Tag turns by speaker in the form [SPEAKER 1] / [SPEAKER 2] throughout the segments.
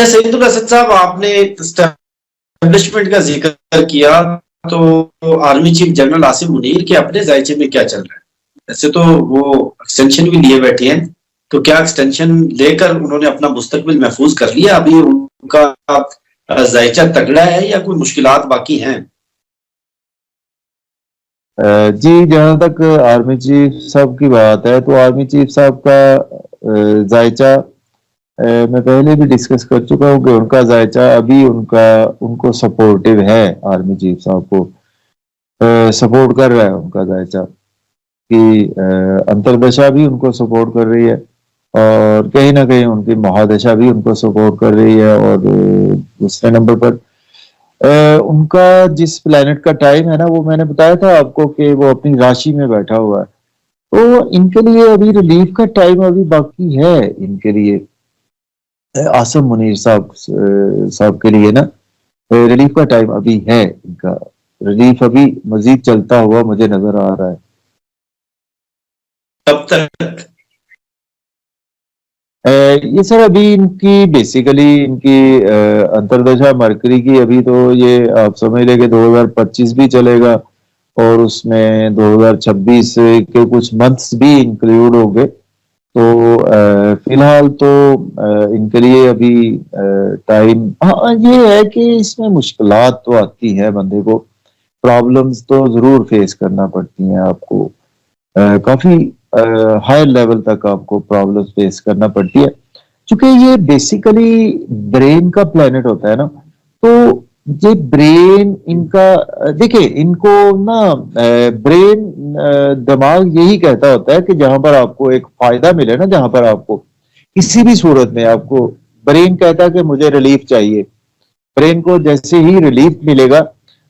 [SPEAKER 1] اچھا سعید الحسن صاحب، آپ نے اسٹیبلشمنٹ کا ذکر کیا، تو army chief general Asim Munir کے اپنے ذائچے میں کیا چل رہا ہے؟ ایسے تو وہ ایکسٹینشن بھی لیے بیٹھے ہیں، تو کیا ایکسٹینشن لے کر انہوں نے اپنا مستقبل محفوظ کر لیا؟ ابھی ان کا ذائچہ تگڑا ہے یا کوئی مشکلات باقی ہیں؟
[SPEAKER 2] جی، جہاں تک آرمی چیف صاحب کی بات ہے تو آرمی چیف صاحب کا ذائچہ میں پہلے بھی ڈسکس کر چکا ہوں کہ ان کا ذائچہ ابھی ان کو سپورٹیو ہے، آرمی چیف صاحب کو سپورٹ کر رہا ہے ان کا ذائچہ کہ انتردشا بھی ان کو سپورٹ کر رہی ہے، اور کہیں نہ کہیں ان کی مہادشا بھی ان کو سپورٹ کر رہی ہے، اور دوسرے نمبر پر ان کا جس پلانٹ کا ٹائم ہے نا، وہ میں نے بتایا تھا آپ کو کہ وہ اپنی راشی میں بیٹھا ہوا ہے، تو ان کے لیے ابھی ریلیف کا ٹائم ابھی باقی ہے، ان کے لیے عاصم منیر صاحب کے لیے نا ریلیف کا ٹائم ابھی ہے، ان کا ریلیف ابھی مزید چلتا ہوا مجھے نظر آ رہا ہے۔
[SPEAKER 1] کب تک؟
[SPEAKER 2] یہ سر ابھی ان کی بیسیکلی ان کی انتردشا مرکری کی ابھی تو یہ آپ سمجھ لیں کہ 2025 بھی چلے گا، اور اس میں 2026 کے کچھ منتھس بھی انکلوڈ ہوں گے، تو فی الحال تو ان کے لیے ابھی ٹائم، ہاں یہ ہے کہ اس میں مشکلات تو آتی ہیں، بندے کو پرابلمز تو ضرور فیس کرنا پڑتی ہیں، آپ کو کافی ہائی لیول تک آپ کو پرابلم فیس کرنا پڑتی ہے، چونکہ یہ بیسیکلی برین کا پلانٹ ہوتا ہے نا، تو یہ برین ان کا دیکھیں، ان کو نا برین دماغ یہی کہتا ہوتا ہے کہ جہاں پر آپ کو ایک فائدہ ملے نا، جہاں پر آپ کو کسی بھی صورت میں آپ کو برین کہتا ہے کہ مجھے ریلیف چاہیے، برین کو جیسے ہی ریلیف ملے گا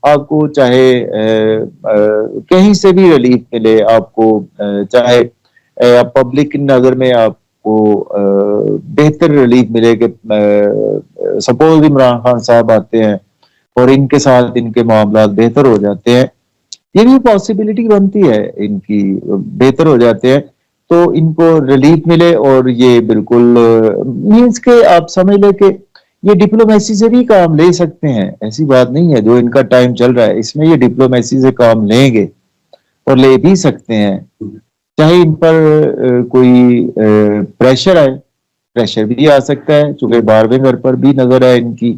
[SPEAKER 2] آپ کو، چاہے کہیں سے بھی ریلیف ملے آپ کو، چاہے پبلک کی نظر میں آپ کو بہتر ریلیف ملے کہ سپوز عمران خان صاحب آتے ہیں اور ان کے ساتھ ان کے معاملات بہتر ہو جاتے ہیں، یہ بھی پاسبلٹی بنتی ہے، ان کی بہتر ہو جاتے ہیں تو ان کو ریلیف ملے، اور یہ بالکل مینس کہ آپ سمجھ لیں کہ یہ ڈپلومیسی سے بھی کام لے سکتے ہیں، ایسی بات نہیں ہے، جو ان کا ٹائم چل رہا ہے اس میں یہ ڈپلومیسی سے کام لیں گے اور لے بھی سکتے ہیں، چاہے ان پر کوئی پریشر آئے، پریشر بھی آ سکتا ہے، چونکہ 12ویں گھر پر بھی نظر ہے ان کی،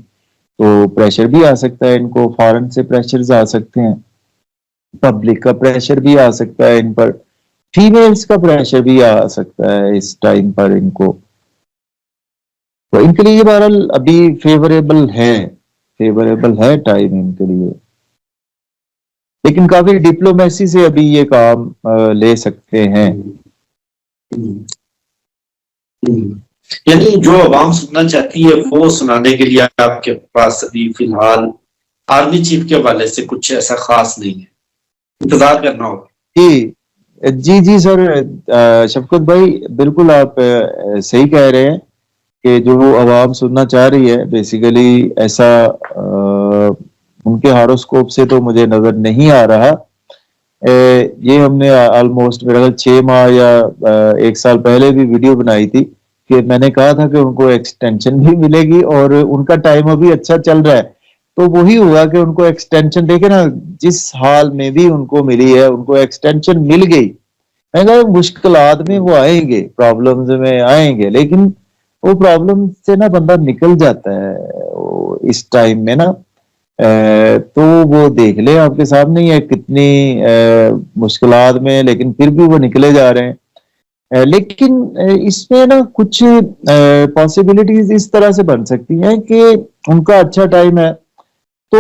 [SPEAKER 2] تو پریشر بھی آ سکتا ہے ان کو، فارن سے پریشرز آ سکتے ہیں، پبلک کا پریشر بھی آ سکتا ہے ان پر، فیمیلز کا پریشر بھی آ سکتا ہے اس ٹائم پر ان کو، تو ان کے لیے بہرحال ابھی فیوریبل ہے ٹائم ان کے لیے، لیکن کافی ڈپلومیسی سے ابھی یہ کام لے سکتے ہیں۔
[SPEAKER 1] یعنی جو عوام سننا چاہتی ہے وہ سنانے کے لیے آپ کے پاس ابھی فی الحال آرمی چیف کے حوالے سے کچھ ایسا خاص نہیں ہے، انتظار کرنا ہوگا۔
[SPEAKER 2] جی سر، شفقت بھائی بالکل آپ صحیح کہہ رہے ہیں کہ جو عوام سننا چاہ رہی ہے بیسیکلی ایسا ان کے ہاروسکوپ سے تو مجھے نظر نہیں آ رہا، یہ ہم نے آلموسٹ میرا 6 ماہ یا 1 سال پہلے بھی ویڈیو بنائی تھی کہ میں نے کہا تھا کہ ان کو ایکسٹینشن بھی ملے گی، اور ان کا ٹائم ابھی اچھا چل رہا ہے، تو وہی ہوا کہ ان کو ایکسٹینشن دیکھے نا، جس حال میں بھی ان کو ملی ہے ان کو ایکسٹینشن مل گئی، میں کہا مشکلات میں وہ آئیں گے، پرابلمز میں آئیں گے، لیکن وہ پرابلم سے نا بندہ نکل جاتا ہے اس ٹائم میں نا، تو وہ دیکھ لیں آپ کے سامنے ہی ہے کتنی مشکلات میں، لیکن پھر بھی وہ نکلے جا رہے ہیں، لیکن اس میں نا کچھ پاسبلٹیز اس طرح سے بن سکتی ہیں کہ ان کا اچھا ٹائم ہے، تو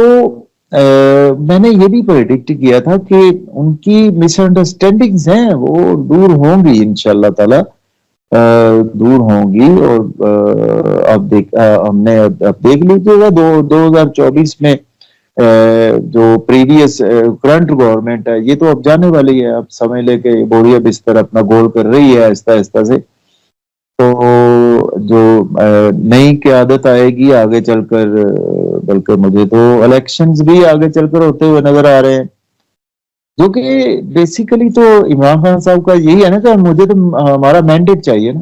[SPEAKER 2] میں نے یہ بھی پریڈکٹ کیا تھا کہ ان کی مس انڈرسٹینڈنگز ہیں وہ دور ہوں گی انشاءاللہ تعالی، دور ہوں گی، اور ہم نے اب دیکھ لیجیے گا 2024 میں جو پریویس کرنٹ گورنمنٹ ہے یہ تو اب جانے والی ہے، اب سمجھ لے کہ بوریا بستر اپنا گول کر رہی ہے آہستہ آہستہ سے، تو جو نئی قیادت آئے گی آگے چل کر، بلکہ مجھے تو الیکشنز بھی آگے چل کر ہوتے ہوئے نظر آ رہے ہیں، جو کہ بیسیکلی تو عمران خان صاحب کا یہی ہے نا کہ مجھے تو ہمارا مینڈیٹ چاہیے نا،